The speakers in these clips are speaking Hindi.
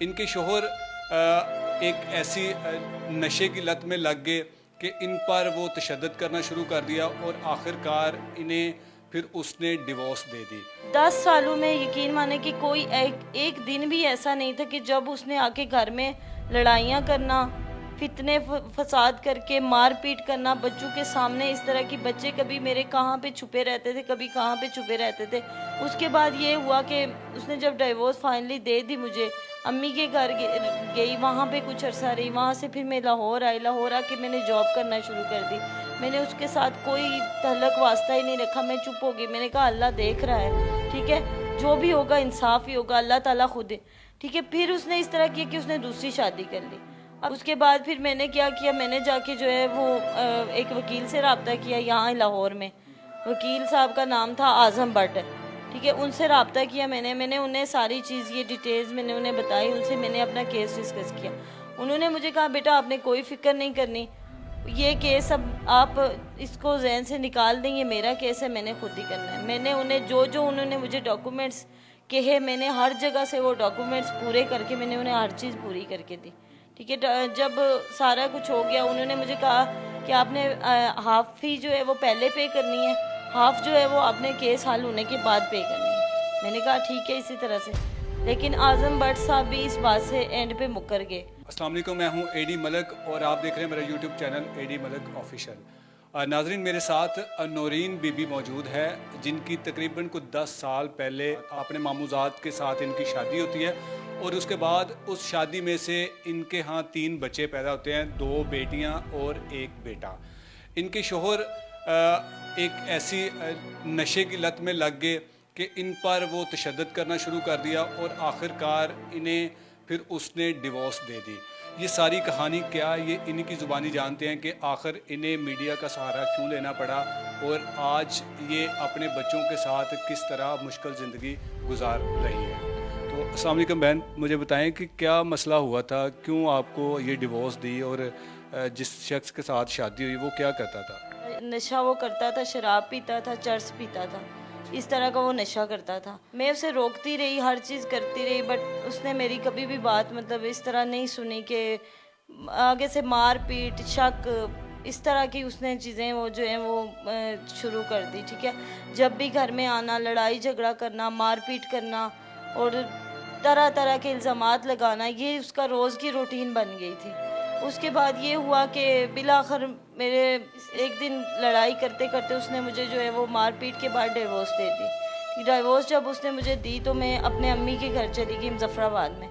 इनके शोहर एक ऐसी नशे की लत में लग गए कि इन पर वो तशद्दुद करना शुरू कर दिया और आखिरकार इन्हें फिर उसने डिवोर्स दे दी। 10 सालों में यकीन माने कि कोई एक दिन भी ऐसा नहीं था कि जब उसने आके घर में लड़ाइयाँ करना, फितने फसाद करके मार पीट करना बच्चों के सामने। इस तरह की बच्चे कभी मेरे कहाँ पे छुपे रहते थे, कभी कहाँ पे छुपे रहते थे। उसके बाद ये हुआ कि उसने जब डिवोर्स फाइनली दे दी मुझे, अम्मी के घर गई, वहाँ पे कुछ अरसा रही। वहाँ से फिर मैं लाहौर आई। लाहौर आके मैंने जॉब करना शुरू कर दी। मैंने उसके साथ कोई तल्लक वास्ता ही नहीं रखा। मैं चुप हो गई। मैंने कहा अल्लाह देख रहा है, ठीक है, जो भी होगा इंसाफ ही होगा, अल्लाह ताला खुद है, ठीक है। फिर उसने इस तरह किया कि उसने दूसरी शादी कर ली। अब उसके बाद फिर मैंने क्या किया, मैंने जाके जो है वो एक वकील से रब्ता किया यहाँ लाहौर में। वकील साहब का नाम था आज़म भट्ट, ठीक है। उनसे रब्ता किया मैंने उन्हें सारी चीज़ ये डिटेल्स मैंने उन्हें बताई। उनसे मैंने अपना केस डिस्कस किया। उन्होंने मुझे कहा बेटा आपने कोई फ़िक्र नहीं करनी, ये केस अब आप इसको जहन से निकाल दें, ये मेरा केस है, मैंने खुद ही करना है। मैंने उन्हें जो उन्होंने मुझे डॉक्यूमेंट्स कहे, मैंने हर जगह से वो डॉक्यूमेंट्स पूरे करके मैंने उन्हें हर चीज़ पूरी करके दी, ठीक है। जब सारा कुछ हो गया, उन्होंने मुझे कहा कि आपने हाफ फी जो है वो पहले पे करनी है, हाफ जो है वो आपने केस हल होने के बाद पे करनी है। मैंने कहा ठीक है इसी तरह से। लेकिन आज़म भट्ट साहब भी इस बात से एंड पे मुकर गए। अस्सलाम वालेकुम, मैं हूं एडी मलक और आप देख रहे हैं मेरा YouTube channel AD Malak official. नाजरीन, मेरे साथ नौरीन बीबी मौजूद है, जिनकी तकरीबन कुछ 10 साल पहले अपने मामूजात के साथ इनकी शादी होती है और उसके बाद उस शादी में से इनके यहाँ 3 बच्चे पैदा होते हैं, 2 बेटियाँ और 1 बेटा। इनके शोहर एक ऐसी नशे की लत में लग गए कि इन पर वो तशद्दुद करना शुरू कर दिया और आखिरकार इन्हें फिर उसने डिवोर्स दे दी। ये सारी कहानी क्या, ये इन्हीं की ज़ुबानी जानते हैं कि आखिर इन्हें मीडिया का सहारा क्यों लेना पड़ा और आज ये अपने बच्चों के साथ किस तरह मुश्किल ज़िंदगी गुजार रही है। तो अस्सलाम वालेकुम बहन, मुझे बताएं कि क्या मसला हुआ था, क्यों आपको ये डिवोर्स दी और जिस शख्स के साथ शादी हुई वो क्या करता था? नशा वो करता था, शराब पीता था, चर्स पीता था, इस तरह का वो नशा करता था। मैं उसे रोकती रही, हर चीज़ करती रही, बट उसने मेरी कभी भी बात मतलब इस तरह नहीं सुनी कि आगे से मार पीट, शक, इस तरह की उसने चीज़ें वो जो है वो शुरू कर दी, ठीक है। जब भी घर में आना, लड़ाई झगड़ा करना, मार पीट करना और तरह तरह के इल्ज़ामात लगाना, ये उसका रोज़ की रूटीन बन गई थी। उसके बाद ये हुआ कि बिलाखिर मेरे एक दिन लड़ाई करते करते उसने मुझे जो है वो मार पीट के बाद डिवोर्स दे दी। डिवोर्स जब उसने मुझे दी तो मैं अपने अम्मी के घर चली गई मुजफ्फराबाद में।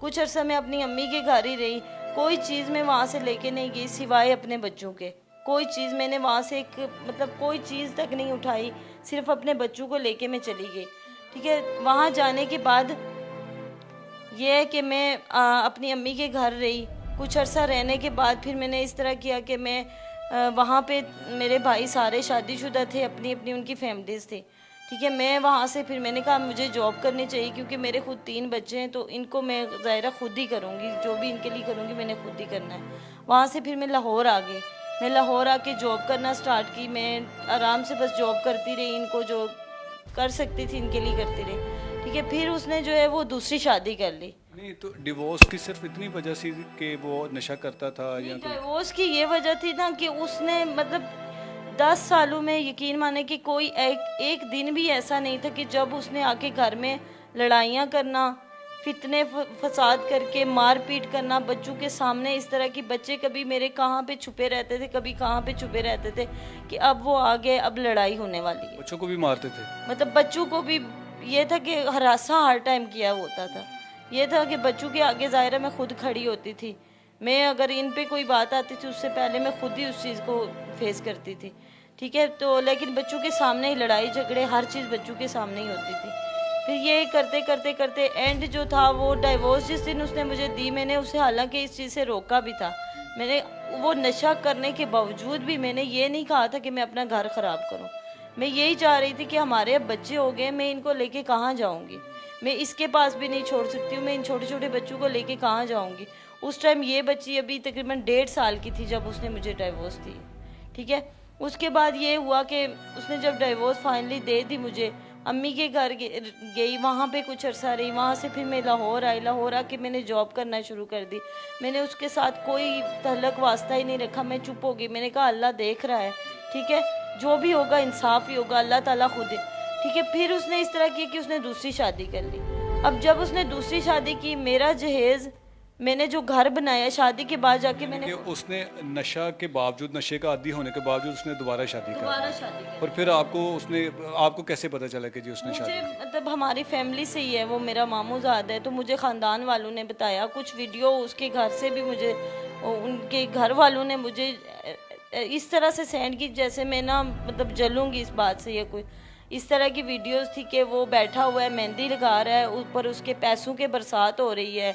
कुछ अर्सा मैं अपनी अम्मी के घर ही रही। कोई चीज़ मैं वहाँ से लेके नहीं गई सिवाय अपने बच्चों के। कोई चीज़ मैंने वहाँ से मतलब कोई चीज़ तक नहीं उठाई, सिर्फ अपने बच्चों को लेके मैं चली गई, ठीक है। वहाँ जाने के बाद ये है कि मैं अपनी अम्मी के घर रही। कुछ अर्सा रहने के बाद फिर मैंने इस तरह किया कि मैं वहाँ पे मेरे भाई सारे शादीशुदा थे, अपनी अपनी उनकी फैमिलीज़ थी, ठीक है। मैं वहाँ से फिर मैंने कहा मुझे जॉब करनी चाहिए क्योंकि मेरे खुद 3 बच्चे हैं, तो इनको मैं ज़ाहिरा खुद ही करूँगी, जो भी इनके लिए करूँगी मैंने खुद ही करना है। वहाँ से फिर मैं लाहौर आ गई। मैं लाहौर आके जॉब करना स्टार्ट की। मैं आराम से बस जॉब करती रही, इनको जो कर सकती थी इनके लिए करती रही, ठीक है। फिर उसने जो है वो दूसरी शादी कर ली। नहीं तो डिवोर्स की सिर्फ इतनी वजह से कि वो नशा करता था या डिवोर्स की ये वजह थी ना कि उसने मतलब 10 सालों में यकीन माने कि कोई एक दिन भी ऐसा नहीं था कि जब उसने आके घर में लड़ाइयाँ करना, फितने फसाद करके मार पीट करना बच्चों के सामने। इस तरह की बच्चे कभी मेरे कहाँ पे छुपे रहते थे, कभी कहाँ पे छुपे रहते थे कि अब वो आगे अब लड़ाई होने वाली है। बच्चों को भी मारते थे? मतलब बच्चों को भी ये था कि हरासा हर टाइम किया होता था। ये था कि बच्चों के आगे ज़ाहिरा मैं खुद खड़ी होती थी। मैं अगर इन पे कोई बात आती थी उससे पहले मैं खुद ही उस चीज़ को फेस करती थी, ठीक है। तो लेकिन बच्चों के सामने ही लड़ाई झगड़े हर चीज़ बच्चों के सामने ही होती थी। फिर ये करते करते करते एंड जो था वो डिवोर्स जिस दिन उसने मुझे दी, मैंने उसे हालांकि इस चीज़ से रोका भी था। मैंने वो नशा करने के बावजूद भी मैंने ये नहीं कहा था कि मैं अपना घर ख़राब करूँ। मैं यही चाह रही थी कि हमारे अब बच्चे हो गए, मैं इनको लेके कहाँ जाऊँगी, मैं इसके पास भी नहीं छोड़ सकती हूँ, मैं इन छोटे छोटे बच्चों को लेके कहाँ जाऊँगी। उस टाइम ये बच्ची अभी तकरीबन 1.5 साल की थी जब उसने मुझे डिवोर्स दी, ठीक है। उसके बाद ये हुआ कि उसने जब डिवोर्स फाइनली दे दी मुझे, अम्मी के घर गई, वहाँ पे कुछ अरसा रही, वहाँ से फिर मैं लाहौर आई। लाहौर आके मैंने जॉब करना शुरू कर दी। मैंने उसके साथ कोई तल्लक वास्ता ही नहीं रखा, मैं चुप हो गई। मैंने कहा अल्लाह देख रहा है, ठीक है, जो भी होगा इंसाफ ही होगा, अल्लाह ताला खुद है, ठीक है। फिर उसने इस तरह किया कि उसने दूसरी शादी कर ली। अब जब उसने दूसरी शादी की, मेरा जहेज़, मैंने जो घर बनाया शादी के बाद जाके मैंने कि उसने नशा के बावजूद, नशे का आदी होने के बावजूद उसने दोबारा शादी कर दोबारा शादी ली। की। और फिर आपको कैसे पता चला कि जी उसने शादी मुझे मतलब हमारी फैमिली से ही है, वो मेरा मामूजाद है, तो मुझे ख़ानदान वालों ने बताया। कुछ वीडियो उसके घर से भी मुझे, उनके घर वालों ने मुझे इस तरह से सेंड की जैसे मैं ना मतलब जलूंगी इस बात से, या कोई इस तरह की वीडियोस थी कि वो बैठा हुआ है, मेहंदी लगा रहा है, ऊपर उसके पैसों के बरसात हो रही है,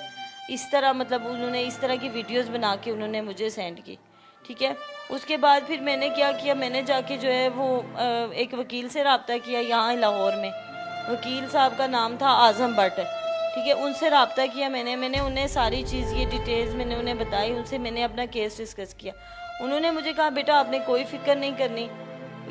इस तरह मतलब उन्होंने इस तरह की वीडियोस बना के उन्होंने मुझे सेंड की, ठीक है। उसके बाद फिर मैंने क्या किया, मैंने जाके जो है वो एक वकील से रब्ता किया यहाँ लाहौर में। वकील साहब का नाम था आज़म भट्ट, ठीक है। उनसे रब्ता किया मैंने उन्हें सारी चीज़, ये डिटेल्स मैंने उन्हें बताई, उनसे मैंने अपना केस डिस्कस किया। उन्होंने मुझे कहा बेटा आपने कोई फ़िक्र नहीं करनी,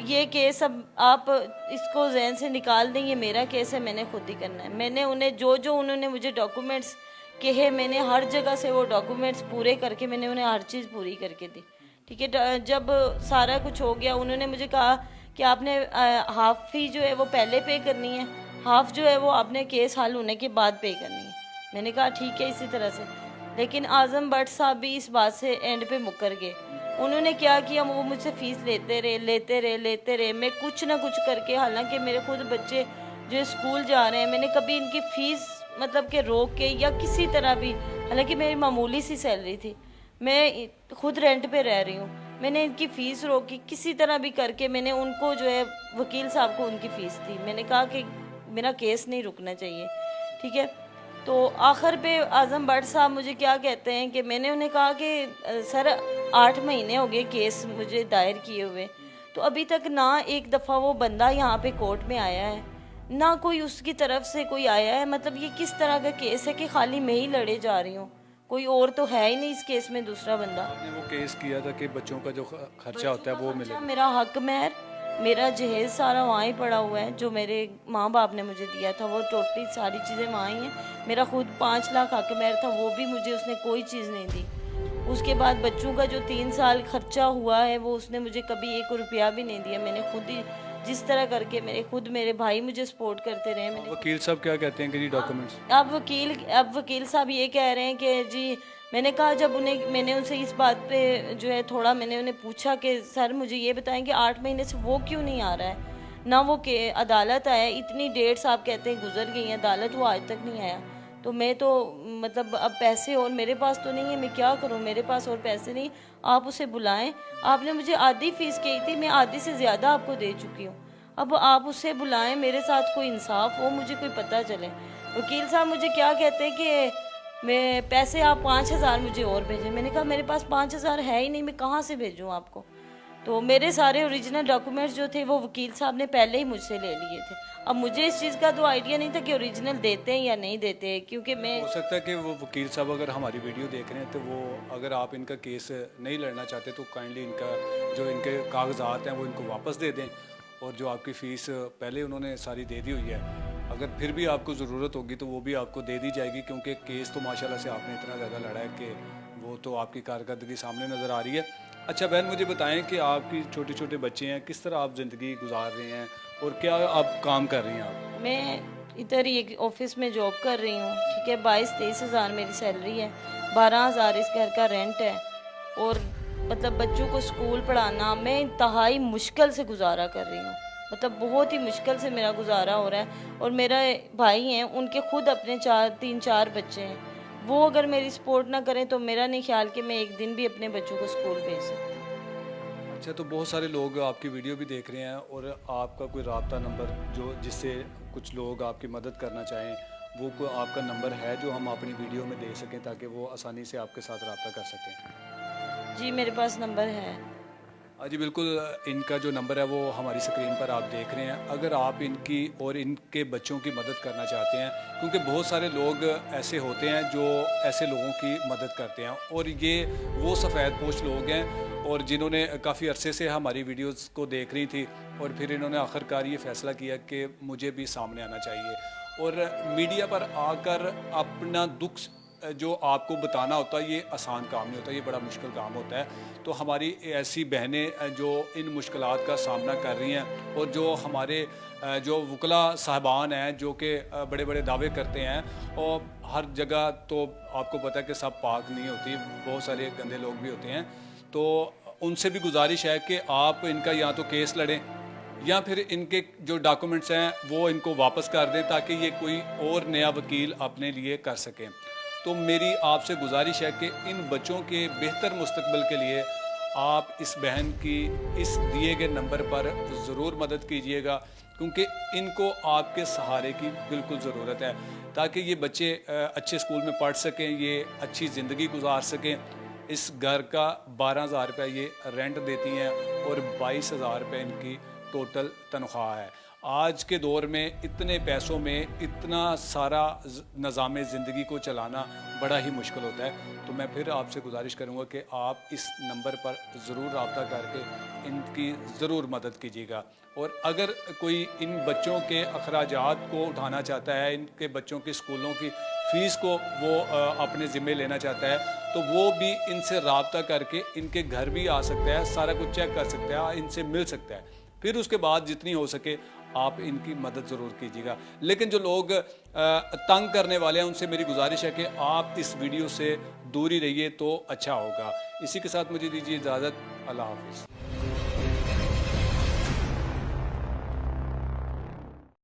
ये केस अब आप इसको जहन से निकाल दें, ये मेरा केस है, मैंने खुद ही करना है। मैंने उन्हें जो उन्होंने मुझे डॉक्यूमेंट्स कहे, मैंने हर जगह से वो डॉक्यूमेंट्स पूरे करके मैंने उन्हें हर चीज़ पूरी करके दी, ठीक है। जब सारा कुछ हो गया, उन्होंने मुझे कहा कि आपने हाफ फी जो है वो पहले पे करनी है, हाफ जो है वो आपने केस हल होने के बाद पे करनी है। मैंने कहा ठीक है, इसी तरह से। लेकिन आज़म भट्ट साहब भी इस बात से एंड पे मुकर गए। उन्होंने क्या किया, वो मुझसे फ़ीस लेते रहे। मैं कुछ ना कुछ करके, हालांकि मेरे खुद बच्चे जो स्कूल जा रहे हैं, मैंने कभी इनकी फ़ीस मतलब कि रोक के या किसी तरह भी, हालांकि मेरी मामूली सी सैलरी थी, मैं खुद रेंट पे रह रही हूँ, मैंने इनकी फ़ीस रोकी, किसी तरह भी करके मैंने उनको जो है वकील साहब को उनकी फ़ीस दी। मैंने कहा कि मेरा केस नहीं रुकना चाहिए, ठीक है। तो आखिर पे आज़म भट्ट साहब मुझे क्या कहते हैं कि मैंने उन्हें कहा कि सर 8 महीने हो गए केस मुझे दायर किए हुए, तो अभी तक ना एक दफ़ा वो बंदा यहाँ पे कोर्ट में आया है, ना कोई उसकी तरफ से कोई आया है। मतलब ये किस तरह का केस है कि खाली मैं ही लड़े जा रही हूँ, कोई और तो है ही नहीं इस केस में दूसरा बंदा। आपने वो केस किया था कि बच्चों का जो खर्चा होता है वो मिले? मेरा हक महर, मेरा जहेज सारा वहाँ ही पड़ा हुआ है, जो मेरे माँ बाप ने मुझे दिया था, वो टोटली सारी चीज़ें वहाँ ही हैं। मेरा खुद 5 लाख हक महर था, वो भी मुझे उसने कोई चीज़ नहीं दी। उसके बाद बच्चों का जो 3 साल खर्चा हुआ है, वो उसने मुझे कभी 1 रुपया भी नहीं दिया। मैंने खुद ही जिस तरह करके मेरे भाई मुझे सपोर्ट करते रहे। मैंने वकील साहब क्या कहते हैं कि जी डॉक्यूमेंट्स? अब वकील साहब ये कह रहे हैं कि जी, मैंने कहा जब मैंने उनसे इस बात पे जो है थोड़ा मैंने उन्हें पूछा कि सर मुझे ये बताएं कि 8 महीने से वो क्यों नहीं आ रहा है, ना वो के अदालत आया, इतनी डेट्स आप कहते हैं गुजर गई हैं, अदालत वो आज तक नहीं आया। तो मैं तो मतलब अब पैसे और मेरे पास तो नहीं है, मैं क्या करूं, मेरे पास और पैसे नहीं, आप उसे बुलाएं। आपने मुझे आधी फीस कही थी, मैं आधी से ज़्यादा आपको दे चुकी हूँ, अब आप उससे बुलाएं, मेरे साथ कोई इंसाफ हो, मुझे कोई पता चले। वकील साहब मुझे क्या कहते हैं कि मैं पैसे आप 5,000 मुझे और भेजें। मैंने कहा मेरे पास 5,000 है ही नहीं, मैं कहाँ से भेजूँ आपको। तो मेरे सारे ओरिजिनल डॉक्यूमेंट्स जो थे वो वकील साहब ने पहले ही मुझसे ले लिए थे। अब मुझे इस चीज़ का तो आइडिया नहीं था कि ओरिजिनल देते हैं या नहीं देते हैं, क्योंकि मैं हो सकता है कि वो वकील साहब अगर हमारी वीडियो देख रहे हैं तो वो, अगर आप इनका केस नहीं लड़ना चाहते तो काइंडली इनका जो इनके कागजात हैं वो इनको वापस दे दें, और जो आपकी फ़ीस पहले उन्होंने सारी दे दी हुई है, अगर फिर भी आपको ज़रूरत होगी तो वो भी आपको दे दी जाएगी, क्योंकि केस तो माशाल्लाह से आपने इतना ज़्यादा लड़ा है कि वो तो आपकी कारकर्दगी सामने नज़र आ रही है। अच्छा बहन, मुझे बताएं कि आपकी छोटे छोटे बच्चे हैं, किस तरह आप ज़िंदगी गुजार रहे हैं और क्या आप काम कर रही हैं आप? मैं इधर ही एक ऑफिस में जॉब कर रही हूँ, ठीक है। 22-23 हज़ार मेरी सैलरी है, 12,000 इस घर का रेंट है, और मतलब बच्चों को स्कूल पढ़ाना मैं इंतहाई मुश्किल से गुजारा कर रही हूँ, मतलब बहुत ही मुश्किल से मेरा गुजारा हो रहा है। और मेरा भाई हैं, उनके खुद अपने 3-4 बच्चे हैं, वो अगर मेरी सपोर्ट ना करें तो मेरा नहीं ख्याल कि मैं एक दिन भी अपने बच्चों को स्कूल भेज सकती। अच्छा, तो बहुत सारे लोग आपकी वीडियो भी देख रहे हैं और आपका कोई रब्ता नंबर जो जिससे कुछ लोग आपकी मदद करना चाहें, वो कोई आपका नंबर है जो हम अपनी वीडियो में दे सकें ताकि वो आसानी से आपके साथ रब्ता कर सकें? जी मेरे पास नंबर है। जी बिल्कुल, इनका जो नंबर है वो हमारी स्क्रीन पर आप देख रहे हैं। अगर आप इनकी और इनके बच्चों की मदद करना चाहते हैं, क्योंकि बहुत सारे लोग ऐसे होते हैं जो ऐसे लोगों की मदद करते हैं, और ये वो सफ़ेद पोश लोग हैं और जिन्होंने काफ़ी अरसे से हमारी वीडियोस को देख रही थी और फिर इन्होंने आखिरकार ये फ़ैसला किया कि मुझे भी सामने आना चाहिए और मीडिया पर आकर अपना दुख जो आपको बताना होता है, ये आसान काम नहीं होता, ये बड़ा मुश्किल काम होता है। तो हमारी ऐसी बहनें जो इन मुश्किलात का सामना कर रही हैं और जो हमारे जो वकला साहबान हैं जो कि बड़े बड़े दावे करते हैं, और हर जगह तो आपको पता है कि सब पाक नहीं होती, बहुत सारे गंदे लोग भी होते हैं। तो उनसे भी गुजारिश है कि आप इनका या तो केस लड़ें या फिर इनके जो डॉक्यूमेंट्स हैं वो इनको वापस कर दें, ताकि ये कोई और नया वकील अपने लिए कर सकें। तो मेरी आपसे गुजारिश है कि इन बच्चों के बेहतर मुस्तकबिल के लिए आप इस बहन की इस दिए गए नंबर पर ज़रूर मदद कीजिएगा, क्योंकि इनको आपके सहारे की बिल्कुल ज़रूरत है, ताकि ये बच्चे अच्छे स्कूल में पढ़ सकें, ये अच्छी ज़िंदगी गुजार सकें। इस घर का 12,000 रुपये ये रेंट देती हैं और 22,000 रुपये इनकी टोटल तनख्वाह है। आज के दौर में इतने पैसों में इतना सारा निज़ाम ज़िंदगी को चलाना बड़ा ही मुश्किल होता है। तो मैं फिर आपसे गुजारिश करूंगा कि आप इस नंबर पर ज़रूर रब्ता करके इनकी ज़रूर मदद कीजिएगा। और अगर कोई इन बच्चों के अखराजात को उठाना चाहता है, इनके बच्चों की स्कूलों की फ़ीस को वो अपने ज़िम्मे लेना चाहता है, तो वो भी इनसे रब्ता करके इनके घर भी आ सकता है, सारा कुछ चेक कर सकता है, इनसे मिल सकता है। फिर उसके बाद जितनी हो सके आप इनकी मदद ज़रूर कीजिएगा। लेकिन जो लोग तंग करने वाले हैं, उनसे मेरी गुजारिश है कि आप इस वीडियो से दूरी रहिए तो अच्छा होगा। इसी के साथ मुझे दीजिए इजाज़त। अल्लाह हाफ़िज़।